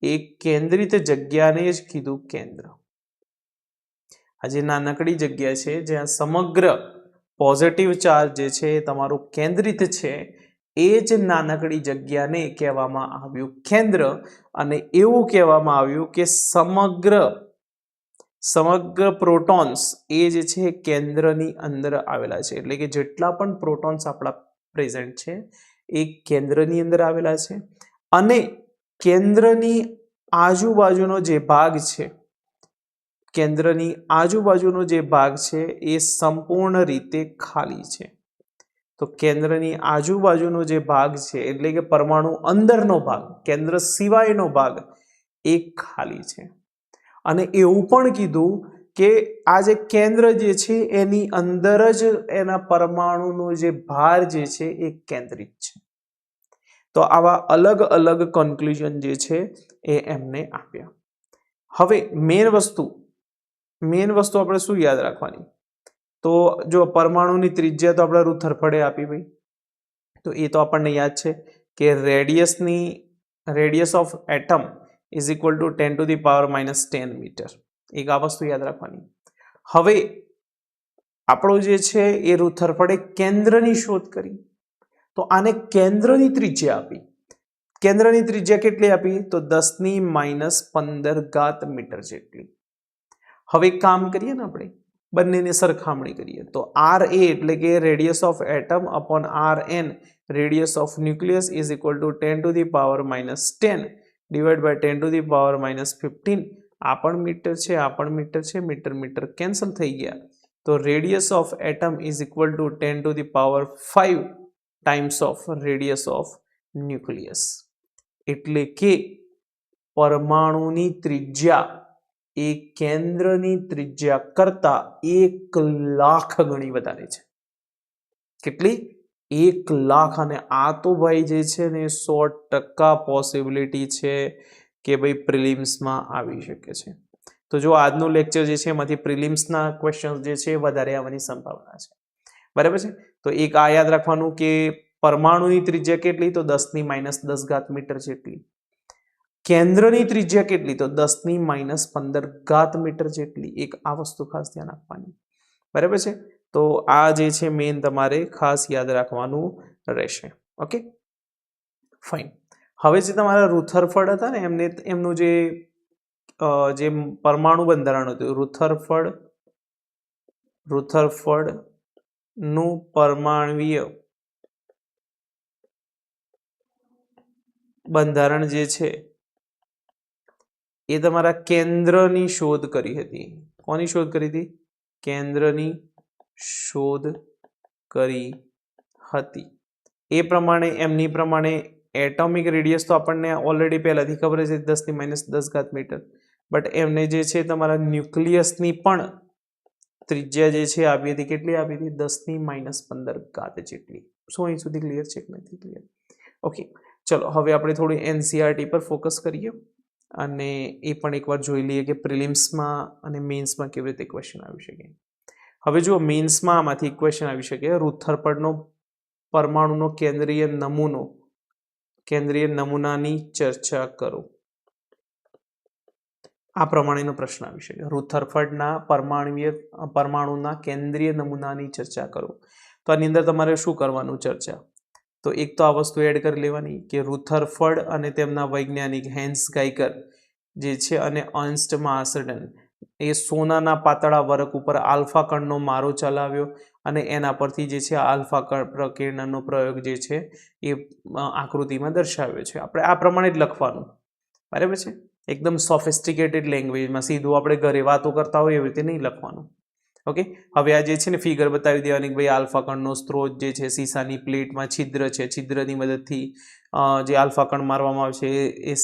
એ કેન્દ્રિત જગ્યાને જ કીધું કેન્દ્ર. આ જે નાનકડી જગ્યા છે જ્યાં સમગ્ર પોઝિટિવ ચાર્જ જે છે તમારું કેન્દ્રિત છે એ જ નાનકડી જગ્યાને કહેવામાં આવ્યું કેન્દ્ર. અને એવું કહેવામાં આવ્યું કે સમગ્ર પ્રોટોન્સ એ જે છે કેન્દ્રની અંદર આવેલા છે, એટલે કે જેટલા પણ પ્રોટોન્સ આપણા પ્રેઝન્ટ છે એ કેન્દ્રની અંદર આવેલા છે અને કેન્દ્રની આજુબાજુનો જે ભાગ છે, કેન્દ્રની આજુબાજુનો જે ભાગ છે એ સંપૂર્ણ રીતે ખાલી છે. તો કેન્દ્રની આજુબાજુનો જે ભાગ છે એટલે કે પરમાણુ અંદરનો ભાગ, કેન્દ્ર સિવાયનો ભાગ એ ખાલી છે. અને એવું પણ કીધું કે આ જે કેન્દ્ર જે છે એની અંદર જ એના પરમાણુનો જે ભાર જે છે એ કેન્દ્રિત છે. તો આવા અલગ અલગ કન્ક્લુઝન જે છે એ એમને આપ્યા. હવે મેઇન વસ્તુ આપણે શું યાદ રાખવાની? તો જો પરમાણુની ત્રિજ્યા તો આપણે રુથરફર્ડે આપી ભાઈ, તો એ તો આપણને યાદ છે કે radius of atom is equal to 10⁻⁻10 metre. એક આ વસ્તુ યાદ રાખવાની. હવે આપણો જે છે એ રુથરફર્ડે કેન્દ્રની શોધ કરી, તો આને કેન્દ્રની ત્રિજ્યા આપી. કેન્દ્રની ત્રિજ્યા કેટલી આપી? તો 10⁻15 મીટર જેટલી. હવે કામ કરીએ ને, આપણે બંનેની સરખામણી કરીએ તો RA એટલે કે radius of atom upon RN radius of nucleus is equal to 10⁻10 divide by 10⁻15. આ પણ મીટર છે, આ પણ મીટર છે, મીટર મીટર કેન્સલ થઈ ગયા. તો radius of atom is equal two 10⁵ times of radius of nucleus. એટલે કે પરમાણુની ત્રિજ્યા એ કેન્દ્રની ત્રિજ્યા કરતા 1,00,000 ગણી વધારે છે. કેટલી? 1,00,000. અને આ તો ભાઈ જે છે ને 100% પોસિબિલિટી છે કે ભાઈ પ્રિલિમ્સમાં આવી શકે છે. તો જો આજનું લેક્ચર જે છે એમાંથી પ્રિલિમ્સના ક્વેશ્ચન જે છે વધારે આવવાની સંભાવના છે. બરાબર છે? તો એક આ યાદ રાખવાનું કે પરમાણુની ત્રિજ્યા કેટલી? તો 10⁻10 મીટર જેટલી. કેન્દ્રની ત્રિજ્યા કેટલી? તો 10⁻15 મીટર જેટલી. એક આ વસ્તુ ખાસ ધ્યાન આપવાની. બરાબર છે? તો આ જે છે મેઇન તમારે ખાસ યાદ રાખવાનું રહેશે. Okay, fine. હવે જે તમારા રુથરફર્ડ હતા ને એમનું જે પરમાણુ બંધારણ હતું, રુથરફર્ડનું પરમાણ્વીય બંધારણ જે છે એ તમારા કેન્દ્રની શોધ કરી હતી. કોની શોધ કરી હતી? કેન્દ્રની શોધ કરી હતી. એ પ્રમાણે એમની પ્રમાણે એટોમિક રેડિયસ તો આપણને ઓલરેડી પહેલાથી ખબર છે 10⁻10 મીટર. બટ એમને જે છે તમારા ન્યુક્લિયસની પણ ત્રિજ્યા જે છે આપી હતી. કેટલી આપી હતી? 10⁻15 જેટલી. શું અહીં સુધી ક્લિયર છે કે નથી ક્લિયર? ઓકે, ચલો હવે આપણે થોડી એનસીઆરટી પર ફોકસ કરીએ અને એ પણ એકવાર જોઈ લઈએ કે પ્રિલિમ્સમાં અને મેઇન્સમાં કેવી રીતે ક્વેશ્ચન આવી શકે. હવે જુઓ, મેઇન્સમાં આમાંથી ક્વેશ્ચન આવી શકે, રુથરફર્ડનો પરમાણુનો કેન્દ્રીય નમૂનાની ચર્ચા કરો. આ પ્રમાણેનો પ્રશ્ન આવી શકે. રુથરફર્ડના પરમાણુના કેન્દ્રીય નમૂનાની ચર્ચા કરો. તો આની અંદર તમારે શું કરવાનું ચર્ચા? તો એક તો આ વસ્તુ એડ કરી લેવાની કે રુથરફર્ડ અને તેમના વૈજ્ઞાનિક હેન્સ ગાઇકર જે છે અને અર્ન્સ્ટ માર્સડન એ સોનાના પાતળા વરખ ઉપર આલ્ફા કણનો મારો ચલાવ્યો અને એના પરથી જે છે આલ્ફા કણ પ્રકિરણનો પ્રયોગ જે છે એ આકૃતિમાં દર્શાવ્યો છે. આપણે આ પ્રમાણે જ લખવાનું. બરાબર છે? એકદમ સોફિસ્ટિકેટેડ લેંગ્વેજમાં, સીધું આપણે ઘરે વાતો કરતા હોય એવી રીતે નહીં લખવાનું. ઓકે, હવે આ જે છે ને ફિગર બતાવી દેવાની કે ભાઈ આલ્ફા કણનો સ્ત્રોત જે છે સીસાની પ્લેટમાં છિદ્ર છે, છિદ્રની મદદથી જે આલ્ફા કણ મારવામાં આવશે એ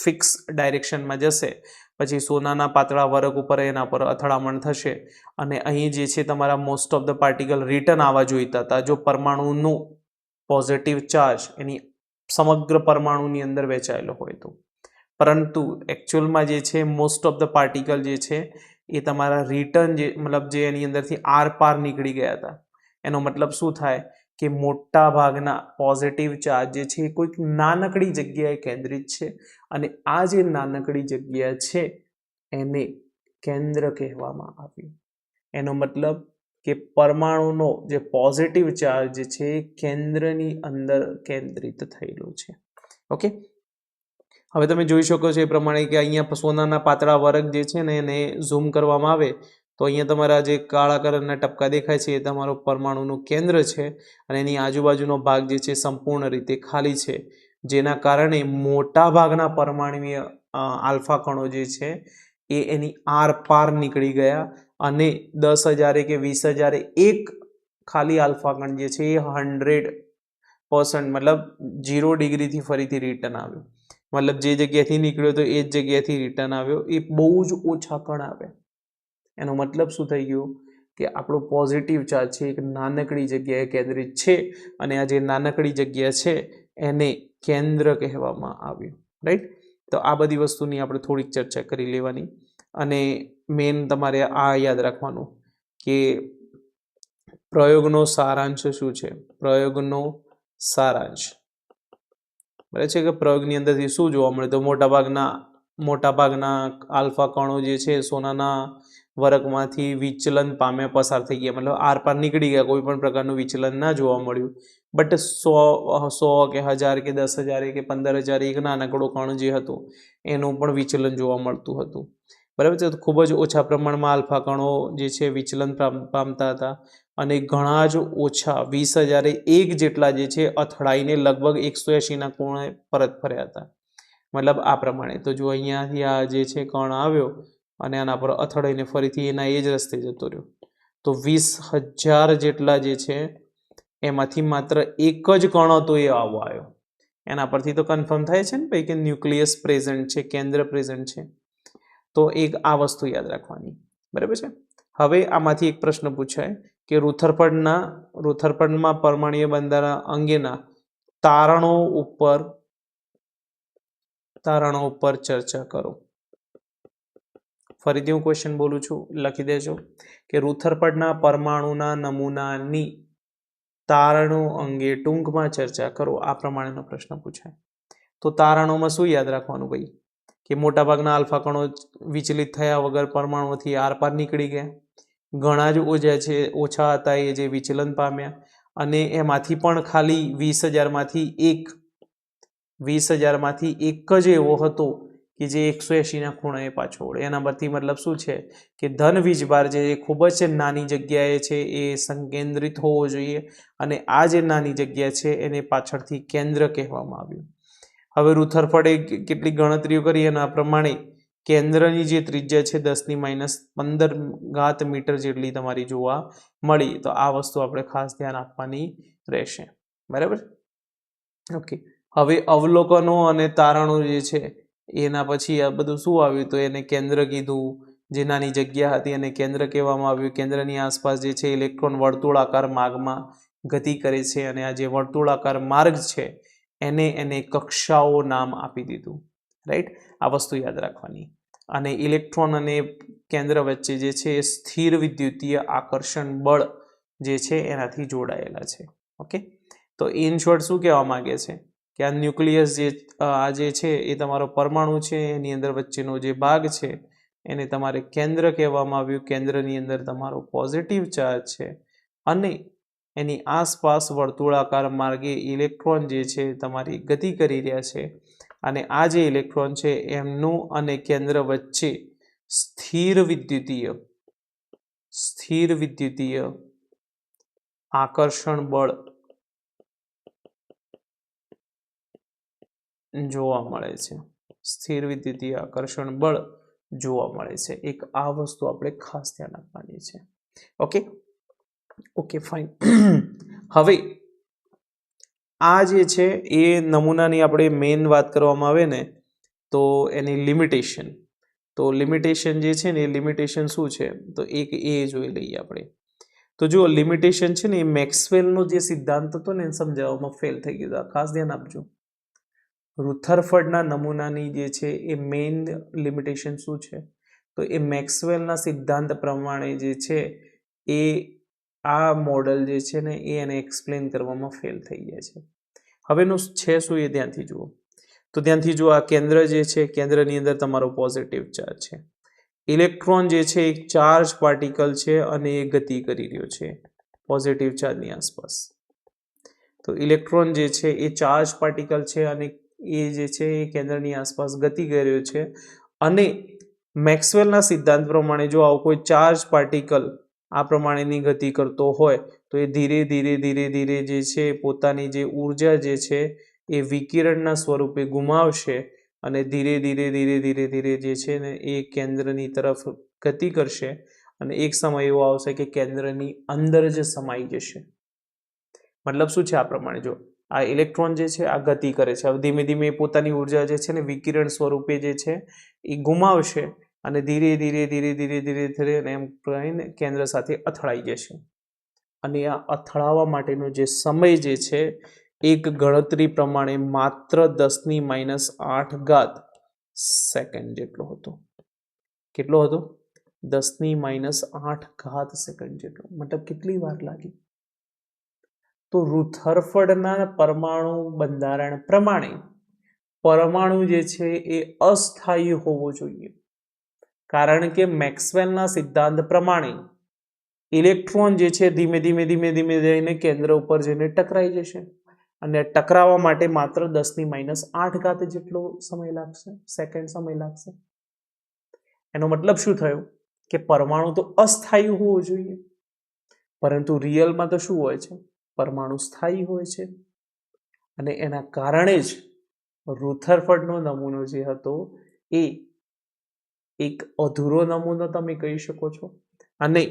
ફિક્સ ડાયરેક્શનમાં જશે. પછી સોનાના પાતળા વરખ ઉપર એના પર અથડામણ થશે અને અહીં જે છે તમારા most of the particle return આવવા જોઈતા હતા જો પરમાણુનો પોઝિટિવ ચાર્જ એની સમગ્ર પરમાણુની અંદર વહેંચાયેલો હોય તો. પરંતુ એકચ્યુઅલમાં જે છે મોસ્ટ ઓફ ધ પાર્ટિકલ જે છે એ તમારા રિટર્ન જે એની અંદરથી આર પાર નીકળી ગયા હતા. એનો મતલબ શું થાય કે મોટા ભાગના પોઝિટિવ ચાર્જ જે છે એ કોઈક નાનકડી જગ્યાએ કેન્દ્રિત છે અને આ જે નાનકડી જગ્યા છે એને કેન્દ્ર કહેવામાં આવ્યું. એનો મતલબ કે પરમાણુનો જે પોઝિટિવ ચાર્જ છે એ કેન્દ્રની અંદર કેન્દ્રિત થયેલો છે. ઓકે, હવે તમે જોઈ શકો છો એ પ્રમાણે કે અહીંયા સોનાના પાતળા વરખ જે છે ને એને ઝૂમ કરવામાં આવે તો અહીંયા તમારા જે કાળા કલરના ટપકા દેખાય છે એ તમારો પરમાણુનું કેન્દ્ર છે અને એની આજુબાજુનો ભાગ જે છે સંપૂર્ણ રીતે ખાલી છે, જેના કારણે મોટા ભાગના પરમાણુય આલ્ફા કણો જે છે એ એની આરપાર નીકળી ગયા અને 10,000 કે 20,000 એક ખાલી આલ્ફા કણ જે છે એ 100% મતલબ 0 ડિગ્રીથી ફરીથી રિટર્ન આવ્યો, મતલબ જે જગ્યાએથી નીકળ્યો તો એ જ જગ્યાએથી રિટર્ન આવ્યો. એ બહુ જ ઓછા કણ આવે. એનો મતલબ શું થઈ ગયું કે આપણો પોઝિટિવ ચાર્જ છે એક નાનકડી જગ્યાએ કેન્દ્રિત છે અને આ જે નાનકડી જગ્યા છે એને કેન્દ્ર કહેવામાં આવ્યું. રાઈટ. તો આ બધી વસ્તુની આપણે થોડીક ચર્ચા કરી લેવાની અને મેન તમારે આ યાદ રાખવાનું કે પ્રયોગનો સારાંશ શું છે. પ્રયોગનો સારાંશ બરાબર છે કે પ્રયોગની અંદરથી શું જોવા મળે તો મોટાભાગના આલ્ફા કણો જે છે સોનાના વરખમાંથી વિચલન પામ્યા પસાર થઈ ગયા, મતલબ આરપાર નીકળી ગયા, કોઈ પણ પ્રકારનું વિચલન ના જોવા મળ્યું. બટ 100 કે 1000 કે 10,000 કે 15,000 એક નાનકડો કણ જે હતો એનું પણ વિચલન જોવા મળતું હતું. બરાબર છે. તો ખૂબ જ ઓછા પ્રમાણમાં આલ્ફા કણો જે છે વિચલન પામતા હતા અને ઘણા જ ઓછા 20,000 એક જેટલા જે છે અથડાઈને લગભગ 180ના કોણે પરત ફર્યા હતા. મતલબ આ પ્રમાણે તો જો અહીંયાથી આ જે છે કણ આવ્યો અને આના પર અથડાઈને ફરીથી એના એ જ રસ્તે જતો રહ્યો, તો 20,000 જેટલા જે છે એમાંથી માત્ર એક જ કણ હતો એ આવો આવ્યો. એના પરથી તો કન્ફર્મ થાય છે ને ભાઈ કે ન્યુક્લિયસ પ્રેઝન્ટ છે, કેન્દ્ર પ્રેઝન્ટ છે. તો એક આ વસ્તુ યાદ રાખવાની. બરાબર છે. હવે આમાંથી એક પ્રશ્ન પૂછાય કે રુથરફર્ડમાં પરમાણુય બંધારણ અંગેના તારણો ઉપર ચર્ચા કરો. ફરીથી હું ક્વેશ્ચન બોલું છું, લખી દેજો કે રુથરફર્ડના પરમાણુના નમૂનાની તારણો અંગે ટૂંકમાં ચર્ચા કરો. આ પ્રમાણેનો પ્રશ્ન પૂછાય. તો તારણોમાં શું યાદ રાખવાનું ભાઈ કે મોટાભાગના આલ્ફા કણો વિચલિત થયા વગર પરમાણુઓથી આરપાર નીકળી ગયા, ઘણા જ ઓછા હતા એ જે વિચલન પામ્યા અને એમાંથી પણ ખાલી 20,000માંથી એક જ એવો હતો કે જે 180ના ખૂણાએ પાછો વળે. એના પરથી મતલબ શું છે કે ધન વીજભાર જે ખૂબ જ નાની જગ્યાએ છે એ સંકેન્દ્રિત હોવો જોઈએ અને આ જે નાની જગ્યા છે એને પાછળથી કેન્દ્ર કહેવામાં આવ્યું. હવે રુથરફર્ડે કેટલી ગણતરીઓ કરી અને આ પ્રમાણે કેન્દ્રની જે ત્રિજ્યા છે 10⁻15 મીટર જેટલી તમારી જોવા મળી. તો આ વસ્તુ આપણે ખાસ ધ્યાન આપવાની રહેશે. બરાબર. ઓકે. હવે અવલોકનો અને તારણો જે છે એના પછી આ બધું શું આવ્યું તો એને કેન્દ્ર કીધું. જે નાની જગ્યા હતી એને કેન્દ્ર કહેવામાં આવ્યું. કેન્દ્રની આસપાસ જે છે ઇલેક્ટ્રોન વર્તુળાકાર માર્ગમાં ગતિ કરે છે અને આ જે વર્તુળાકાર માર્ગ છે એને કક્ષાઓ નામ આપી દીધું. રાઈટ. આ વસ્તુ યાદ રાખવાની. અને ઇલેક્ટ્રોન અને કેન્દ્ર વચ્ચે જે છે એ સ્થિર વિદ્યુતીય આકર્ષણ બળ જે છે એનાથી જોડાયેલા છે. ઓકે. તો ઇન શોર્ટ શું કહેવા માંગે છે કે આ ન્યુક્લિયસ જે છે એ તમારો પરમાણુ છે, એની અંદર વચ્ચેનો જે ભાગ છે એને તમારે કેન્દ્ર કહેવામાં આવ્યું. કેન્દ્રની અંદર તમારો પોઝિટિવ ચાર્જ છે અને એની આસપાસ વર્તુળાકાર માર્ગે ઇલેક્ટ્રોન જે છે તમારી ગતિ કરી રહ્યા છે અને આ જે ઇલેક્ટ્રોન છે એમનું અને કેન્દ્ર વચ્ચે સ્થિર વિદ્યુતીય આકર્ષણ બળ જોવા મળે છે. સ્થિર વિદ્યુતીય આકર્ષણ બળ જોવા મળે છે. એક આ વસ્તુ આપણે ખાસ ધ્યાન આપવાની છે. Okay fine. હવે આ જે છે એ નમૂનાની આપણે મેઇન વાત કરવામાં આવે ને તો એની લિમિટેશન. તો લિમિટેશન જે છે ને એ લિમિટેશન શું છે તો એક એ જોઈ લઈએ આપણે. તો જો લિમિટેશન છે ને એ મેક્સવેલનો જે સિદ્ધાંત હતો ને એને સમજાવવામાં ફેલ થઈ ગયો. ખાસ ધ્યાન આપજો. રુથરફર્ડના નમૂનાની જે છે એ મેઇન લિમિટેશન શું છે તો એ મેક્સવેલના સિદ્ધાંત પ્રમાણે જે છે એ આ મોડલ જે છે ને એને એક્સપ્લેન કરવામાં ફેલ થઈ ગયા છે. હવેનું છે શું એ ધ્યાનથી જુઓ. તો ધ્યાનથી જુઓ, આ કેન્દ્ર જે છે કેન્દ્રની અંદર તમારો પોઝિટિવ ચાર્જ છે. ઇલેક્ટ્રોન જે છે એક ચાર્જ પાર્ટિકલ છે અને એ ગતિ કરી રહ્યો છે પોઝિટિવ ચાર્જની આસપાસ. તો ઇલેક્ટ્રોન જે છે એ ચાર્જ પાર્ટિકલ છે અને એ જે છે એ કેન્દ્રની આસપાસ ગતિ કરી રહ્યો છે અને મેક્સવેલના સિદ્ધાંત પ્રમાણે જો આવો કોઈ ચાર્જ પાર્ટિકલ આ પ્રમાણેની ગતિ કરતો હોય તો એ ધીરે ધીરે ધીરે ધીરે જે છે પોતાની જે ઉર્જા જે છે એ વિકિરણના સ્વરૂપે ગુમાવશે અને ધીરે ધીરે ધીરે ધીરે ધીરે જે છે ને એ કેન્દ્રની તરફ ગતિ કરશે અને એક સમય એવો આવશે કે કેન્દ્રની અંદર જ સમાઈ જશે. મતલબ શું છે? આ પ્રમાણે જો આ ઇલેક્ટ્રોન જે છે આ ગતિ કરે છે, હવે ધીમે ધીમે પોતાની ઉર્જા જે છે ને વિકિરણ સ્વરૂપે જે છે એ ગુમાવશે અને ધીરે ધીરે ધીરે ધીરે ધીરે ધીરે એમ કહીને કેન્દ્ર સાથે અથડાઈ જશે. અને આ અથડાવા માટેનો જે સમય જે છે એક ગણતરી પ્રમાણે માત્ર 10⁻⁸ સેકન્ડ જેટલો હતો. કેટલો હતો? 10⁻⁸ સેકન્ડ જેટલો. મતલબ કેટલી વાર લાગી? તો રુથરફર્ડના પરમાણુ બંધારણ પ્રમાણે પરમાણુ જે છે એ અસ્થાયી હોવો જોઈએ, કારણ કે મેક્સવેલના સિદ્ધાંત પ્રમાણે ઇલેક્ટ્રોન જે છે ધીમે ધીમે ધીમે ધીમે જઈને કેન્દ્ર ઉપર જઈને ટકરાઈ જશે અને ટકરાવવા માટે માત્ર 10⁻⁸ જેટલો સમય લાગશે, સેકન્ડ સમય લાગશે. એનો મતલબ શું થયો? કે પરમાણુ તો અસ્થાયી હોવો જોઈએ, પરંતુ રિયલમાં તો શું હોય છે? પરમાણુ સ્થાયી હોય છે. અને એના કારણે જ રુથરફર્ડનો નમૂનો જે હતો એ એક અધૂરો નમૂનો તમે કહી શકો છો, અને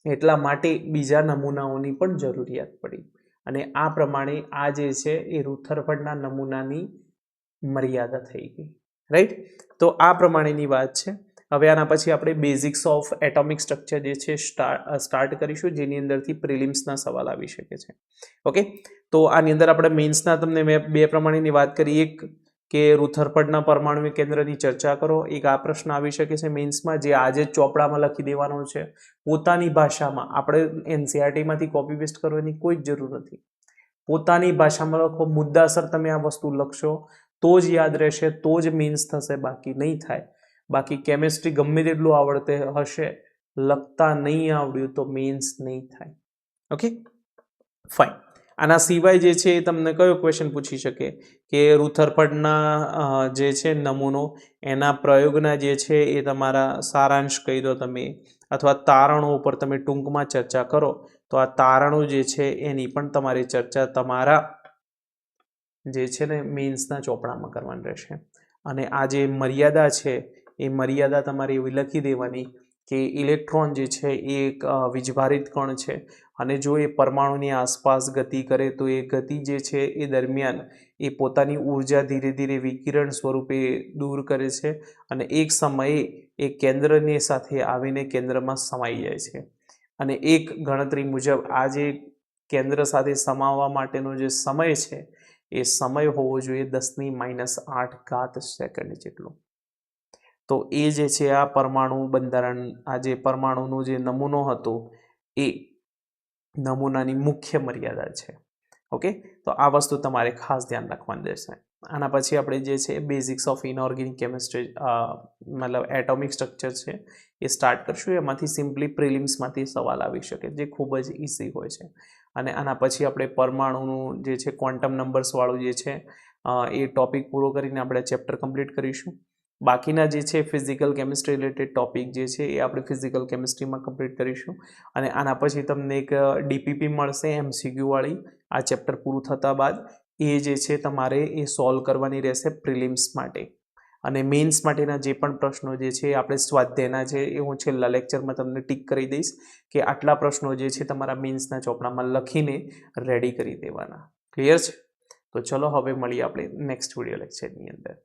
એટલા માટે બીજા નમૂનાઓની પણ જરૂરિયાત પડી. અને આ પ્રમાણે આ જે છે એ રુથરફર્ડના નમૂનાની મર્યાદા થઈ ગઈ. રાઈટ? તો આ પ્રમાણેની વાત છે. હવે આના પછી આપણે બેઝિક્સ ઓફ એટોમિક સ્ટ્રક્ચર જે છે સ્ટાર્ટ કરીશું, જેની અંદરથી પ્રિલિમ્સના સવાલ આવી શકે છે. ઓકે, તો આની અંદર આપણે મેઇન્સના તમને મેં બે પ્રમાણેની વાત કરી. એક કે રુથરફર્ડના પરમાણુ કેન્દ્રની ચર્ચા કરો. એક આ પ્રશ્ન આવી શકે છે મેઇન્સમાં, જે આજે ચોપડામાં લખી દેવાનો છે પોતાની ભાષામાં. આપણે એનસીઆરટીમાંથી કોપી પેસ્ટ કરવાની કોઈ જ જરૂર નથી. પોતાની ભાષામાં લખો, મુદ્દાસર તમે આ વસ્તુ લખશો તો જ યાદ રહેશે, તો જ મેઇન્સ થશે, બાકી નહીં થાય. બાકી કેમિસ્ટ્રી ગમે તેટલું આવડતે હશે, લખતા નહીં આવડ્યું તો મેઇન્સ નહીં થાય. Okay, fine. આના સિવાય જે છે તમને કયો ક્વેશ્ચન પૂછી શકે કે રુથરફર્ડના જે છે નમૂનો, એના પ્રયોગના જે છે એ તમારા સારાંશ કહી દો તમે, અથવા તારણો ઉપર તમે ટૂંકમાં ચર્ચા કરો. તો આ તારણો જે છે એની પણ તમારી ચર્ચા તમારા જે છે ને મેઇન્સના ચોપડામાં કરવાની રહેશે. અને આ જે મર્યાદા છે એ મર્યાદા તમારે એવી લખી દેવાની કે ઇલેક્ટ્રોન જે છે એ એક વીજભારિત કણ છે, અને જો એ પરમાણુની આસપાસ ગતિ કરે તો એ ગતિ જે છે એ દરમિયાન એ પોતાની ઉર્જા ધીરે ધીરે વિકિરણ સ્વરૂપે દૂર કરે છે અને એક સમયે એ કેન્દ્રની સાથે આવીને કેન્દ્રમાં સમાઈ જાય છે. અને એક ગણતરી મુજબ આ જે કેન્દ્ર સાથે સમાવવા માટેનો જે સમય છે એ સમય હોવો જોઈએ 10⁻⁸ સેકન્ડ જેટલો. તો એ જે છે આ પરમાણુ બંધારણ, આ જે પરમાણુનો જે નમૂનો હતો એ નમૂનાની મુખ્ય મર્યાદા છે. ઓકે, તો આ વસ્તુ તમારે ખાસ ધ્યાન રાખવાની રહેશે. આના પછી આપણે જે છે બેઝિક્સ ઓફ ઇનઓર્ગેનિક કેમિસ્ટ્રી મતલબ એટોમિક સ્ટ્રક્ચર છે એ સ્ટાર્ટ કરશું. એમાંથી સિમ્પલી પ્રિલિમ્સમાંથી સવાલ આવી શકે, જે ખૂબ જ ઇઝી હોય છે. અને આના પછી આપણે પરમાણુનું જે છે ક્વોન્ટમ નંબર્સવાળું જે છે એ ટોપિક પૂરો કરીને આપણે ચેપ્ટર કમ્પ્લીટ કરીશું. બાકીના જે છે ફિઝિકલ કેમિસ્ટ્રી રિલેટેડ ટોપિક જે છે એ આપણે ફિઝિકલ કેમિસ્ટ્રીમાં કમ્પ્લીટ કરીશું. અને આના પછી તમને એક ડીપીપી મળશે MCQ વાળી આ ચેપ્ટર પૂરું થતાં બાદ. એ જે છે તમારે એ સોલ્વ કરવાની રહેશે પ્રિલિમ્સ માટે. અને મેઇન્સ માટેના જે પણ પ્રશ્નો જે છે આપણે સ્વાધ્યાયના છે એ હું છેલ્લા લેક્ચરમાં તમને ટીક કરી દઈશ કે આટલા પ્રશ્નો જે છે તમારા મેઇન્સના ચોપડામાં લખીને રેડી કરી દેવાના. ક્લિયર છે? તો ચલો હવે મળીએ આપણે નેક્સ્ટ વિડીયો લેક્ચરની અંદર.